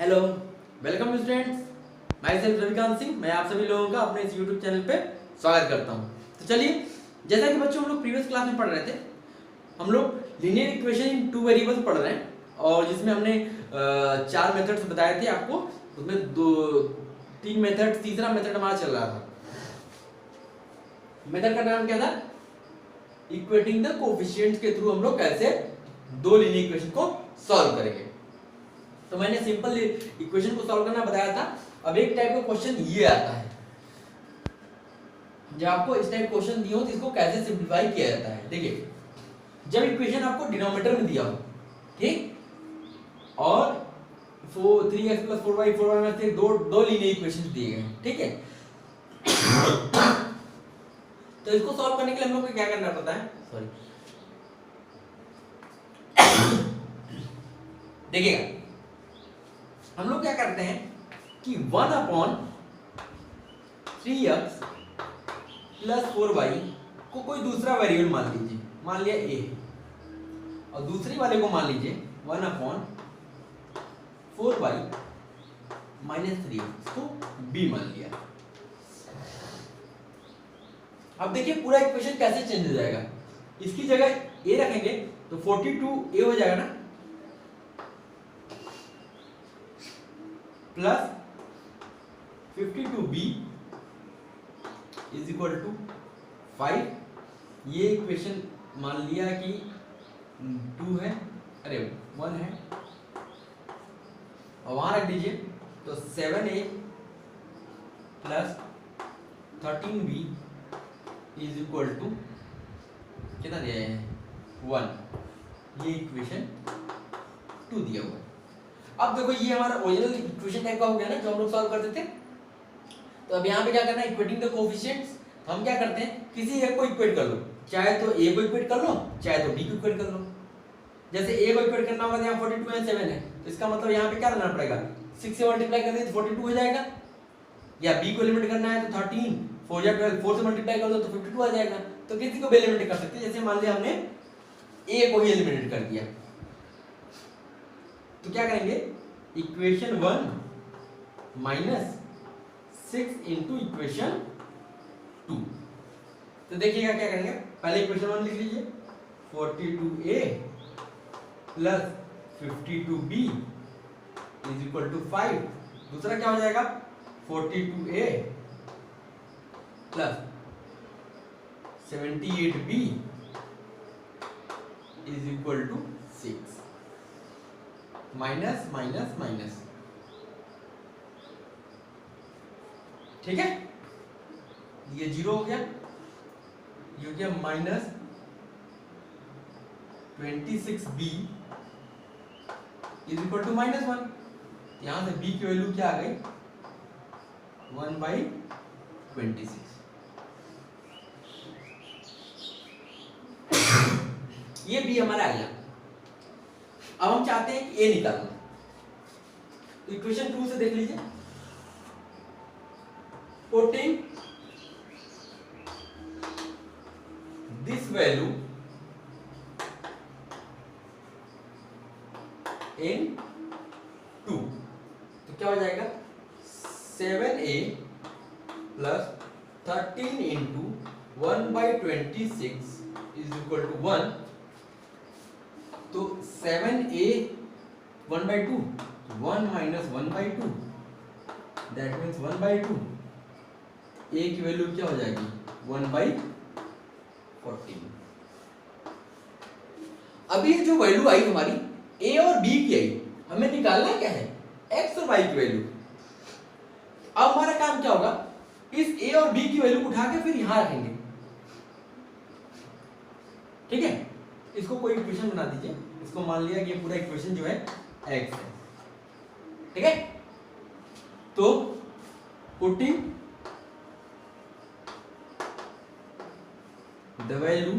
Hello, welcome students. My self Ravikant Singh. मैं आप सभी लोगों का अपने इस यूट्यूब चैनल पे स्वागत करता हूँ। तो चलिए, जैसा कि बच्चों हम लोग प्रीवियस क्लास में पढ़ रहे थे, हम लोग linear equation in two variables पढ़ रहे हैं और जिसमें हमने 4 मेथड्स बताए थे आपको। उसमें 3 मेथड, तीसरा मेथड हमारा चल रहा था। मेथड का नाम क्या था? इक्वेटिंग द कोएफिशिएंट्स के थ्रू हम लोग कैसे दो लीनियर इक्वेशन को सॉल्व करेंगे। तो मैंने सिंपल इक्वेशन को सॉल्व करना बताया था। अब एक टाइप का क्वेश्चन ये आता है, जब आपको इस टाइप क्वेश्चन दिए हो तो इसको कैसे सिंपलीफाई किया जाता है। देखिए, जब इक्वेशन आपको डिनोमिनेटर में दिया हो, ठीक, और 3x + 4y 4y में से दो लीनियर इक्वेशन दिए गए हैं, ठीक है। तो इसको सॉल्व करने के लिए हम लोग को क्या करना पड़ता है? सॉरी, देखिएगा, हम लोग क्या करते हैं कि 1/3x + 4y को कोई दूसरा वेरिएबल मान लीजिए, मान लिया a, और दूसरी वाले को मान लीजिए 1/4y - 3x को b मान लिया। अब देखिए पूरा इक्वेशन कैसे चेंज हो जाएगा। इसकी जगह a रखेंगे तो 42a हो जाएगा ना, प्लस 52b = 5। ये इक्वेशन मान लिया कि 2 है, अरे 1 है, और वहां रख दीजिए तो 7a + 13b = कितना दिया है? 1। ये इक्वेशन 2 दिया हुआ है। अब देखो, ये हमारा ओरिजिनल इक्वेशन टाइप का हो गया ना, जो हम लोग सॉल्व करते थे। तो अब यहाँ पे क्या करना है? Equating the coefficients. हम क्या करते हैं, किसी एक को इक्वेट कर लो, चाहे तो a को इक्वेट कर लो, चाहे तो b को इक्वेट कर लो। जैसे a को इक्वेट करना होगा, यहाँ 42 है, 7 है, तो इसका मतलब यहाँ पे क्या करना पड़ेगा? 6 से मल्टीप्लाई कर दें तो 42 हो जाएगा। या b को एलिमिनेट करना है तो 13, 4 या 12, 4 से मल्टीप्लाई कर दो तो 52 आ जाएगा। तो किसी को भी एलिमिनेट कर सकते हैं। जैसे मान लिया हमने a को ही एलिमिनेट कर दिया, तो क्या करेंगे? Equation 1 - 6 × equation 2। तो देखिएगा क्या करेंगे। पहले इक्वेशन 1 लिख लीजिए, 42a + 52b = 5। दूसरा क्या हो जाएगा? 42a + 78b = 6। Minus minus minus, ठीक है। ये 0 हो गया, ये हो गया -26b = -1। यहां से b की वैल्यू क्या आ गई? 1/26। ये b हमारा आ गया। अब हम चाहते हैं कि a निकालना, तो इक्वेशन 2 से देख लीजिए। पुटिंग दिस वैल्यू इन 2, तो क्या हो जाएगा? 7a + 13 × 1/26 = 1। तो 7a 1/2, 1 - 1/2, दैट मीन्स 1/2। a की वैल्यू क्या हो जाएगी? 1/14। अभी जो वैल्यू आई हमारी a और b की आई, हमें निकालना क्या है? x और y की वैल्यू। अब हमारा काम क्या होगा? इस a और b की वैल्यू उठा के फिर यहां रखेंगे, ठीक है। इसको कोई इक्वेशन बना दीजिए। इसको मान लिया कि ये पूरा इक्वेशन जो है x है, ठीक है। तो putting the value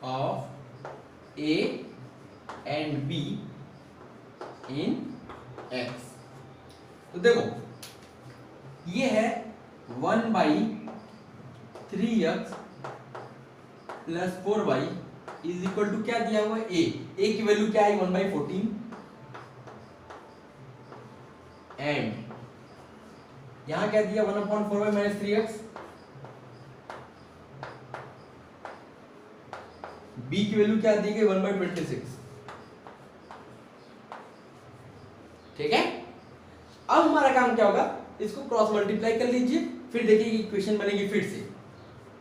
of a and b in x। तो देखो, ये है 1/3x + 4y is equal to क्या दिया हुआ है a की वैल्यू क्या आई 1/14 एंड यहां क्या दिया 1/4y माइनस 3x b की वैल्यू क्या दी गई 1/26 ठीक है। अब हमारा काम क्या होगा इसको क्रॉस मल्टीप्लाई कर लीजिए फिर देखिए इक्वेशन बनेगी फिर से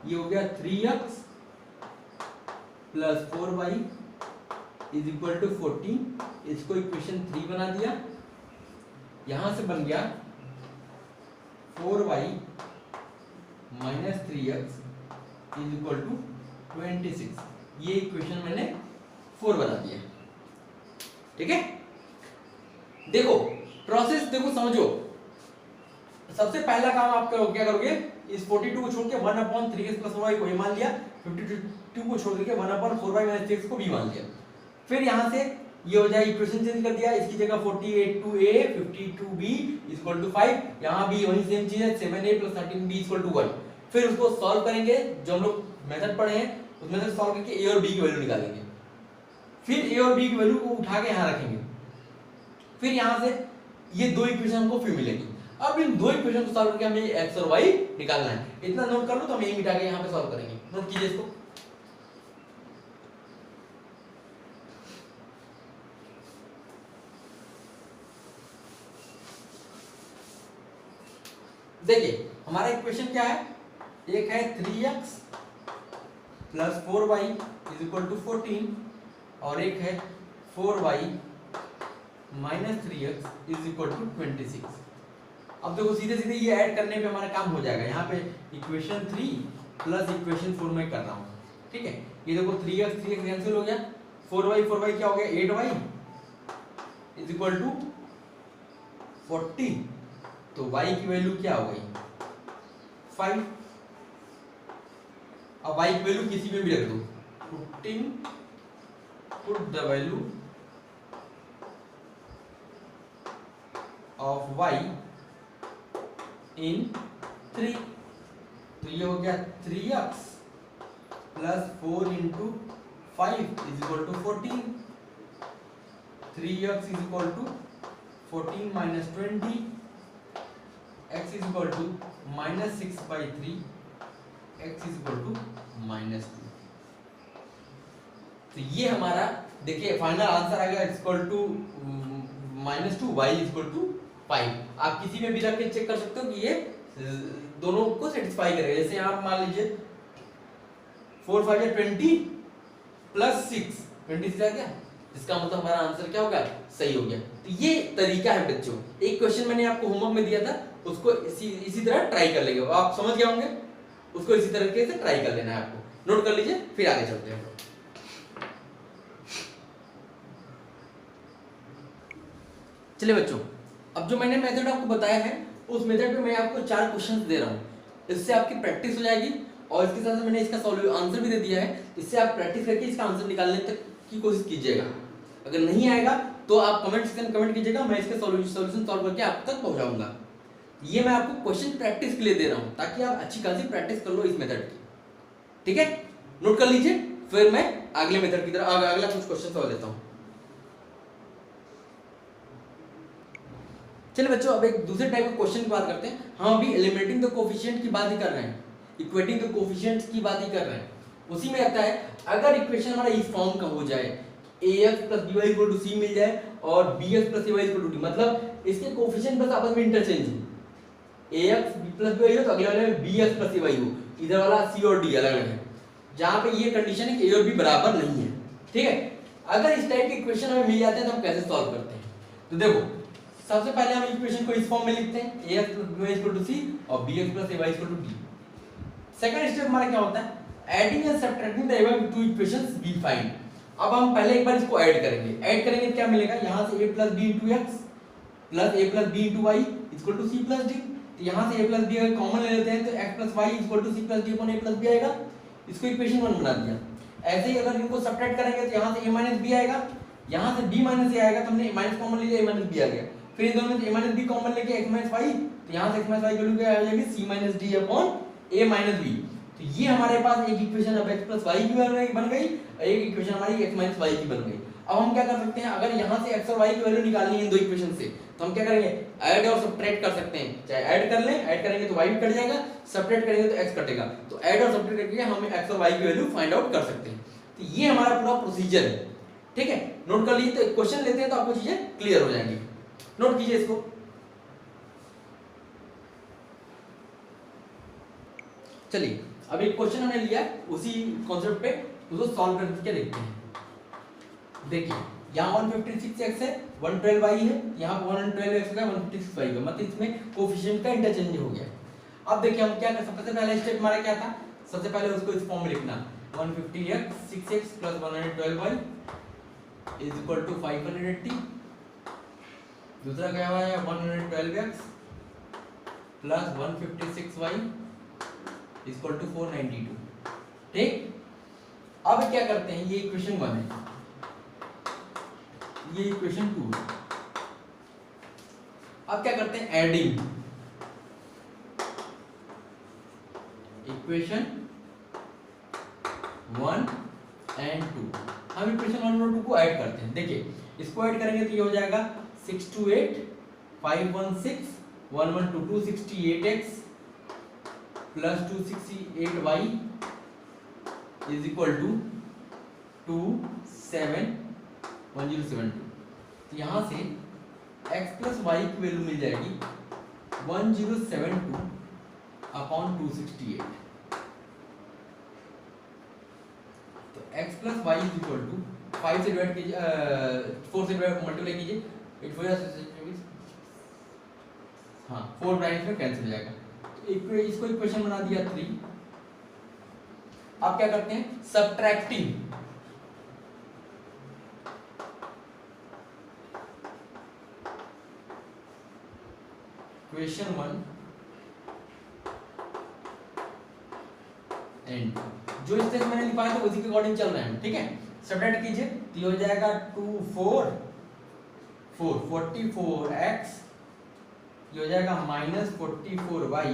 ये हो गया 3x plus 4y is equal to 14 इसको इक्वेशन 3 बना दिया यहां से बन गया 4y minus 3x is equal to 26 ये इक्वेशन मैंने 4 बना दिया ठीक है। देखो प्रोसेस देखो समझो सबसे पहला काम आप करोगे क्या करोगे इस 42 को छोड़ के 1/3x प्लस 4y को ये मान लिया 52 को छोड़ के 1/4y माइनस 6 को भी मान लिया फिर यहां से ये हो जाए इक्वेशन चेंज कर दिया इसकी जगह 48a 52b इक्वल टू 5 यहां भी वही सेम चीज है 7a + 13b इक्वल टू 1 फिर उसको सॉल्व करेंगे जो हम लोग मेथड पढ़े हैं उस मेथड सॉल्व करके a और b की वैल्यू निकालेंगे फिर a और b की वैल्यू को उठा के यहां रखेंगे फिर यहां से ये दो इक्वेशन हमको फिर मिलेगी अब इन दो इक्वेशन को सॉल्व करके हमें x और y निकालना है इतना नोट कर लो तो हम यही मिटा के यहां पे सॉल्व करेंगे नोट कीजिए इसको देखिए हमारा इक्वेशन क्या है एक है 3x plus 4y is equal to 14 और एक है 4y minus 3x is equal to 26। अब देखो सीधे सीधे ये ऐड करने पे हमारा काम हो जाएगा यहाँ पे इक्वेशन 3 प्लस इक्वेशन 4 में कर रहा हूँ ठीक है। ये देखो 3x कैंसिल हो गया 4y क्या हो गया 8y इज इक्वल टू 40 तो y की वैल्यू क्या हो गई 5 अब y की वैल्यू किसी में भी रख दो put the value of y in 3 तो ये हो गया 3x plus 4 into 5 is equal to 14 3x is equal to 14 minus 20 x is equal to minus 6/3 x is equal to minus 2 तो ये हमारा देखिए फाइनल आंसर आ गया x equal to minus 2 y equal to 5 आप किसी में भी रख के चेक कर सकते हो कि ये दोनों को सेटिस्फाई करेगा जैसे आप मान लीजिए 4 5 20 प्लस 6 26 आ गया इसका मतलब हमारा आंसर क्या होगा सही हो गया। तो ये तरीका है बच्चों एक क्वेश्चन मैंने आपको होमवर्क में दिया था उसको इसी तरह ट्राई कर लेंगे आप समझ गए होंगे उसको इसी तरीके से ट्राई कर लेना है आपको नोट कर लीजिए फिर आगे चलते हैं। चलिए बच्चों अब जो मैंने मेथड आपको बताया है उस मेथड पे मैं आपको 4 क्वेश्चंस दे रहा हूं इससे आपकी प्रैक्टिस हो जाएगी और इसके साथ मैं इसका आंसर भी दे दिया है इससे आप प्रैक्टिस करके इसका आंसर निकालने तक की कोशिश कीजिएगा अगर नहीं आएगा तो आप कमेंट सेक्शन में कमेंट कीजिएगा मैं इसका सॉल्यूशन सॉल्व करके आप तक पहुंचाऊंगा। ये मैं आपको क्वेश्चन प्रैक्टिस के लिए दे रहा हूं ताकि आप अच्छी खासी प्रैक्टिस कर लो इस मेथड की ठीक है नोट कर लीजिए फिर मैं अगले मेथड की तरफ अगला कुछ क्वेश्चन सॉल्व लेता हूं। चलिए बच्चों अब एक दूसरे टाइप के क्वेश्चन की बात करते हैं हम अभी एलिमिनेटिंग द कोएफिशिएंट की बात ही कर रहे हैं इक्वेटिंग द कोएफिशिएंट्स की बात ही कर रहे हैं उसी में आता है अगर इक्वेशन हमारा इस फॉर्म का हो जाए ax + by = c मिल जाए और bx + ay = d मतलब इसके कोएफिशिएंट बस आपस में इंटरचेंज हो ax + by हो तो अगले वाले में bx + ay हो इधर वाला c और d अलग अलग है जहां पे ये कंडीशन है कि a और b बराबर नहीं है ठीक है। अगर इस टाइप के इक्वेशन हमें मिल जाते हैं तो हम कैसे सॉल्व करते हैं तो देखो सबसे पहले हम इक्वेशन को इस फॉर्म में लिखते हैं ax + by = c और bx + ay = d। Second step हमारा क्या होता है adding and subtracting the above two equations we find। अब हम पहले एक बार इसको ऐड करेंगे क्या मिलेगा यहां से a + b * x + a + b * y = c + d तो यहां से a + b अगर कॉमन ले लेते हैं तो x + y = c + d / a + b आएगा इसको इक्वेशन 1 बना दिया। ऐसे ही अगर इनको सब्ट्रैक्ट करेंगे तो यहां से a - b आएगा यहां से b - a आएगा तो हमने माइनस कॉमन ले लिया a - b आ गया फिर इन दोनों में a - b कॉमन लेके x - y तो यहां से x - y की वैल्यू क्या आ जाएगी c - d / a - b तो ये हमारे पास एक इक्वेशन अब x प्लस वाई की बन गई, एक इक्वेशन हमारी x माइनस वाई की बन गई। अब हम क्या कर सकते हैं, अगर यहाँ से x और y की वैल्यू निकालनी है इन दो इक्वेशन से, तो हम क्या करेंगे, ऐड और सब्ट्रैक्ट कर सकते हैं। चाहे ऐड कर लें, ऐड करेंगे तो y भी कट जाएगा, सब्ट्रैक्ट करेंगे तो x कटेगा, तो ऐड और सब्ट्रैक्ट करके हम x और y की वैल्यू फाइंड आउट कर सकते हैं। तो ये हमारा पूरा प्रोसीजर है, ठीक है। नोट कर लीजिए, तो क्वेश्चन लेते हैं तो आपको चीजें क्लियर हो जाएंगी। नोट कीजिए इसको। चलिए अब एक क्वेश्चन हमने लिया उसी कॉन्सेप्ट पे, उसको सॉल्व करके देखते हैं। देखिए यहाँ 156x है, 112y है, यहाँ 112x का 156y का, मतलब इसमें कोफिशिएंट का इंटरचेंज हो गया। अब देखिए हम क्या कर, सबसे पहला स्टेप हमारा क्या था, सबसे पहले उसको इस फॉर्म में लिखना, 150x 6x plus 112y is equal to 580। दूसरा क्या हुआ है, 112x plus 156y is equal to 492। ठीक, अब क्या करते हैं, ये इक्वेशन 1 है, ये इक्वेशन 2 है। अब क्या करते हैं, एडिंग इक्वेशन 1 एंड 2। हम इक्वेशन 1 और 2 को ऐड करते हैं। देखिए इसको ऐड करेंगे तो ये हो जाएगा 628 516 1122 268x plus 268y is equal to 271072। तो यहाँ से x प्लस वाई की वैल्यू मिल जाएगी 1072 अपॉन 268। तो x plus y is equal to 5 से डिवाइड कीजिए, 4 से डिवाइड मल्टीप्लाई कीजिए, 8 4 हाँ 4 प्राइम्स में कैंसिल हो जाएगा। तो इसको इक्वेशन बना दिया 3। अब क्या करते हैं, सब्ट्रैक्टिंग इक्वेशन 1 एंड 2। जो इस तरह मैंने लिखा है तो उसी के अकॉर्डिंग चल रहे हैं, ठीक है। सब्ट्रैक्ट कीजिए तो ये हो जाएगा 2 4 4 44x, ये हो जाएगा minus 44y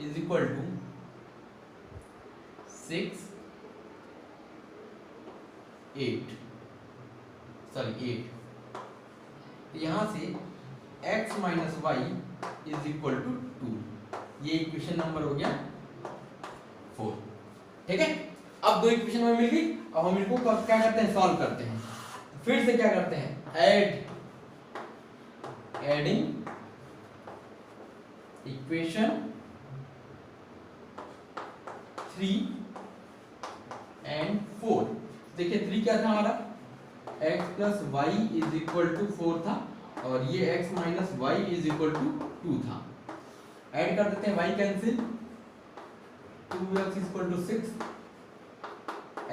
is equal to 6 8 sorry 8। यहां से x minus y is equal to 2। ये इक्वेशन नंबर हो गया 4, ठीक है। अब दो इक्वेशन में मिल गई, अब हम इनको क्या करते हैं, सॉल्व करते हैं। फिर से क्या करते हैं, एडिंग इक्वेशन 3 एंड 4। देखिए 3 क्या था हमारा, x plus y is equal to 4 था, और ये x minus y is equal to 2 था। ऐड कर देते हैं, y cancel, 2x is equal to 6,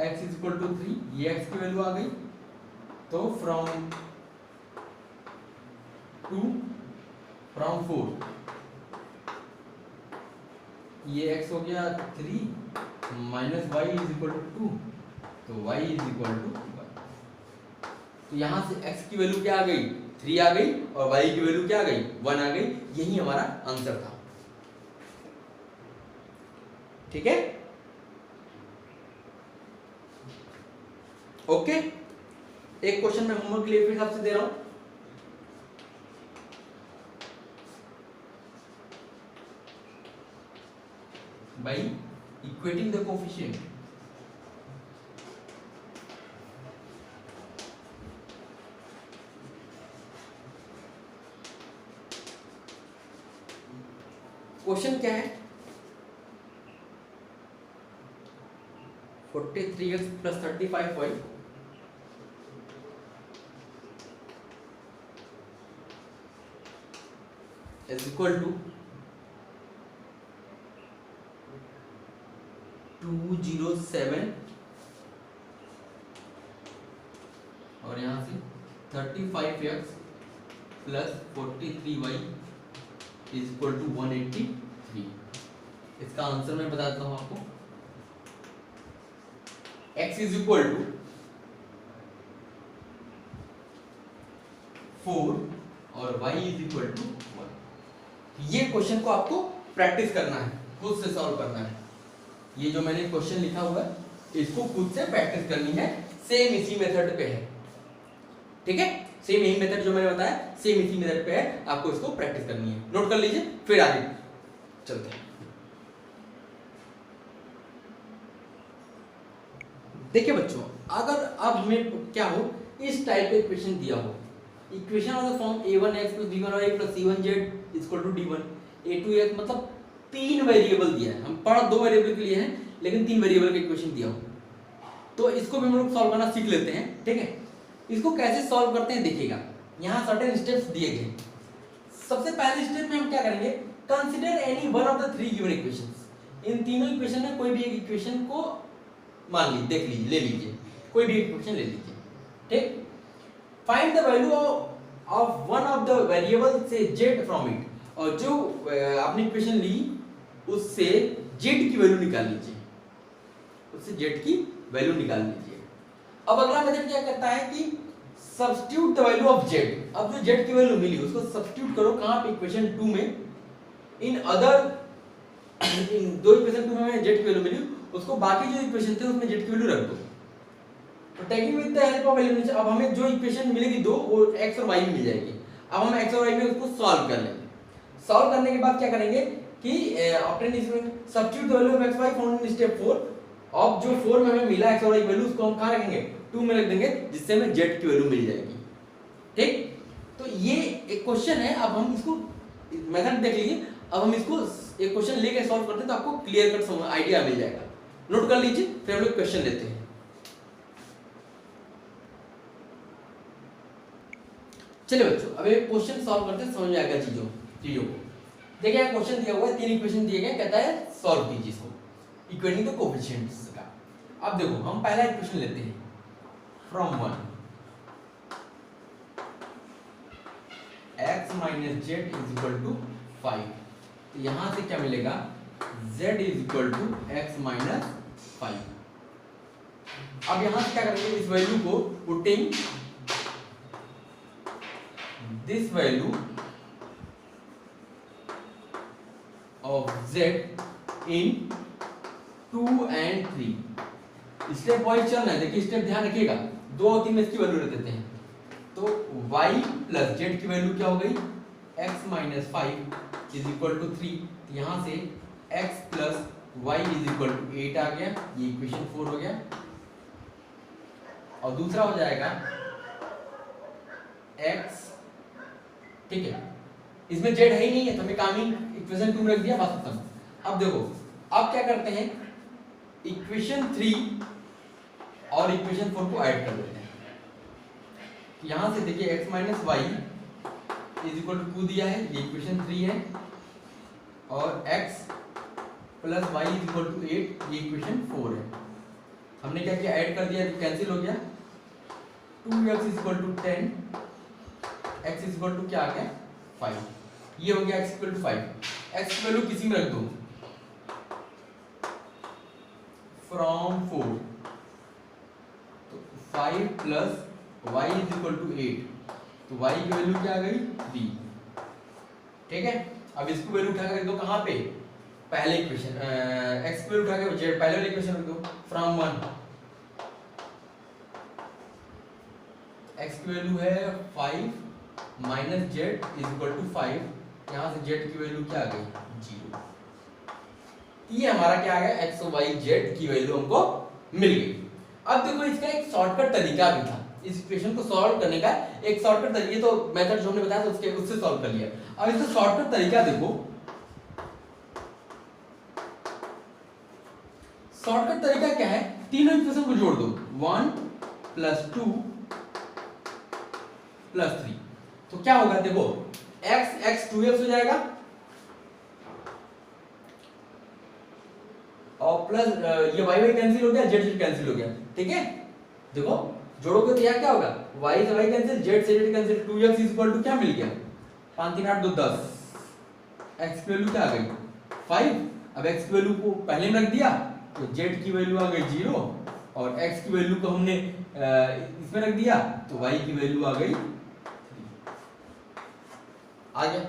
x is equal to 3, ये x की वैल्यू आ गई। तो फ्रॉम 4 ये x हो गया 3 minus y is equal to 2, तो y इज इक्वल टू 1। तो यहां से x की वैल्यू क्या आ गई, 3 आ गई, और y की वैल्यू क्या आ गई, 1 आ गई। यही हमारा आंसर था, ठीक है। ओके, एक क्वेश्चन मैं होमवर्क के लिए फिर आपसे दे रहा हूं। by equating the coefficient, question क्या है, 43x plus 35y is equal to 207 और यहाँ से 35x plus 43y is equal to 183। इसका आंसर मैं बताता हूँ आपको, x इज इक्वल टू 4 और y इज इक्वल टू 1। ये क्वेश्चन को आपको प्रैक्टिस करना है, खुद से सॉल्व करना है। ये जो मैंने क्वेश्चन लिखा हुआ है इसको खुद से प्रैक्टिस करनी है, सेम इसी मेथड पे है, ठीक है। सेम यही मेथड जो मैंने बताया सेम इसी मेथड पे है, आपको इसको प्रैक्टिस करनी है, नोट कर लीजिए, फिर आगे चलते हैं। देखिए बच्चों, अगर अब हमें क्या हो, इस टाइप का इक्वेशन दिया हो, equation of the form a1x + b1y + c1z = d1 a2x, मतलब तीन वेरिएबल दिया है, हम पढ़ दो वेरिएबल के लिए हैं लेकिन तीन वेरिएबल का इक्वेशन दिया हो, तो इसको भी हम लोग सॉल्व करना सीख लेते हैं, ठीक है। इसको कैसे सॉल्व करते हैं देखिएगा, यहाँ सर्टेन स्टेप्स दिए गए हैं। सबसे पहले स्टेप में हम क्या करेंगे, consider any one of the three given equations, इन तीनों इक्वेशन में कोई भी एक इक्वेशन को मान लीजिए, देख लीजिए, ले लीजिए, कोई भी इक्वेशन ले लीजिए, ठीक। Find the value of one of the variable से z फ्रॉम इट, और जो आपने इक्वेशन ली उससे z की वैल्यू निकाल लीजिए, उससे z की वैल्यू निकाल लीजिए। अब अगला मेथड क्या करता है कि substitute the value of z, अब जो z की वैल्यू मिली उसको सब्स्टिट्यूट करो कहां पे, इक्वेशन 2 में, इन अदर इन दो इक्वेशन 2 में z की वैल्यू मिली, उसको बाकी जो इक्वेशन थे उसमें z की वैल्यू रख दो। तो taking with the help of elimination, अब हमें जो इक्वेशन मिलेगी दो, वो x और y में मिल जाएगी। अब हम x और y में उसको सॉल्व कर लेंगे। सॉल्व करने के बाद क्या करेंगे कि ऑब्टेन इसमें substitute the value of x y found in step 4, अब जो 4 में हमें मिला x और y की वैल्यू उसको हम कहां रखेंगे, 2 में रख देंगे, जिससे हमें z की वैल्यू मिल जाएगी, ठीक। तो ये एक क्वेश्चन है, अब हम इसको मेथड देख लीजिए, अब हम इसको एक क्वेश्चन लेके सॉल्व करते हैं तो आपको क्लियर कट समझ आइडिया मिल जाएगा, नोट कर लीजिए, फिर हम लोग क्वेश्चन लेते हैं। चलिए बच्चों, अब एक क्वेश्चन सॉल्व करते हैं, समझ में आएगा चीजों को। देखिए यहाँ क्वेश्चन दिया हुआ है, तीन इक्वेशन दिए गए, कहता है सॉल्व कीजिए इसको, इक्वेटिंग द कोएफिशिएंट्स का। अब देखो हम पहला इक्वेशन लेते हैं, फ्रॉम 1 x - z = 5, तो यहां से क्या मिलेगा, z = x - 5। अब यहां से क्या करेंगे, इस वैल्यू को putting this value of z in 2 and 3, step wise चलना है। देखिए स्टेप ध्यान रखिएगा, 2 और 3 में इसकी वैल्यू रख देते हैं, तो y + z की वैल्यू क्या हो गई, x - 5 = 3, यहां से x + y = 8 आ गया, ये इक्वेशन 4 हो गया। और दूसरा हो जाएगा x, ठीक है, इसमें z है ही नहीं है तो हमें काम ही इक्वेशन 2 में रख दिया, बस खत्म। अब देखो, अब क्या करते हैं, इक्वेशन 3 और इक्वेशन 4 को ऐड कर देते हैं। यहां से देखिए x - y = 2 दिया है, ये इक्वेशन 3 है, और x + y = 8, ये इक्वेशन 4 है। हमने क्या किया, ऐड कर दिया, कैंसिल हो गया, 2x = 10, x = क्या आ गया, 5, ये हो गया x = 5। x की वैल्यू किसी में रख दो, फ्रॉम 4, तो 5 + y = 8, तो y की वैल्यू क्या आ गई, 3, ठीक है। अब इसको वैल्यू उठा कर दो कहां पे, पहले इक्वेशन, x की वैल्यू उठा के z पहले वाले इक्वेशन रख दो, फ्रॉम 1, x की वैल्यू है 5 - z = 5, यहां से z की वैल्यू क्या आ गई, 0। ये हमारा क्या आ गया, x और y z की वैल्यू हमको मिल गई। अब देखो इसका एक शॉर्टकट तरीका भी था, इस इक्वेशन को सॉल्व करने का एक शॉर्टकट तरीका, तो मेथड जो हमने बताया था उससे सॉल्व कर लिया। अब इसका शॉर्टकट तरीका देखो, शॉर्टकट तरीका क्या है, तीनों इक्वेशन को जोड़ दो, 1 + 2 + 3, तो क्या होगा, देखो x 2x हो जाएगा, और प्लस ये y कैंसिल हो गया, z कैंसिल हो गया, ठीक है। देखो जोड़ोगे तो यहाँ क्या होगा, y से y कैंसिल, z से z कैंसिल, 2x = क्या मिल गया, 5 3 8 2 10, x की वैल्यू क्या आ गई, 5। अब x की वैल्यू को पहले में रख दिया, तो z की वैल्यू आ गई 0, और x की वैल्यू को हमने इसमें रख दिया, तो y की वैल्यू आ गई 3, आ गया।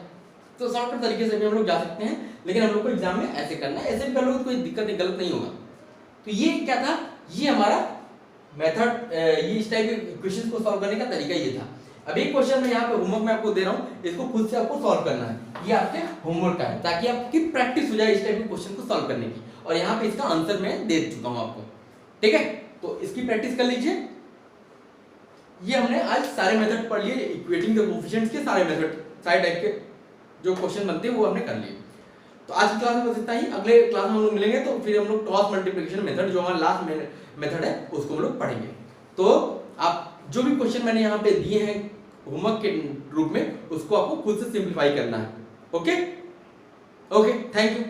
तो शॉर्टकट तरीके से भी हम लोग जा सकते हैं, लेकिन हम लोग को एग्जाम में ऐसे करना है, ऐसे भी कर लो, कोई दिक्कत नहीं, गलत नहीं होगा। तो ये क्या था, ये हमारा मेथड, ये इस टाइप के इक्वेशंस को सॉल्व करने का तरीका ये था। अब एक क्वेश्चन मैं यहाँ पे होमवर्क में आपको दे रहा हूँ, इसको खुद से आपको सॉल्व करना है, ये आपके होमवर्क का है, ताकि आपकी प्रैक्टिस हो जाए इस टाइप के क्वेश्चन को सॉल्व करने की। और यहाँ पे इसका आंसर मैं दे चुका हूँ आपको, ठीक है, तो इसकी प्रैक्टिस कर लीजिए। ये हमने आज सारे मेथड पढ़ लिए, इक्वेटिंग द कोएफिशिएंट्स के सारे मेथड, सारे टाइप के जो क्वेश्चन बनते हैं वो हमने कर लिए। तो आज की क्लास में बस इतना ही, अगले क्लास में हम लोग मिलेंगे तो फिर हम लोग क्रॉस मल्टीप्लिकेशन मेथड जो हमारा लास्ट मेथड है उसको हम लोग पढ़ेंगे। तो आप जो भी क्वेश्चन मैंने यहाँ पे दिए हैं होमवर्क के रूप में, उसको आपको खुद से सिंप्लीफाई करना है। Okay, thank you.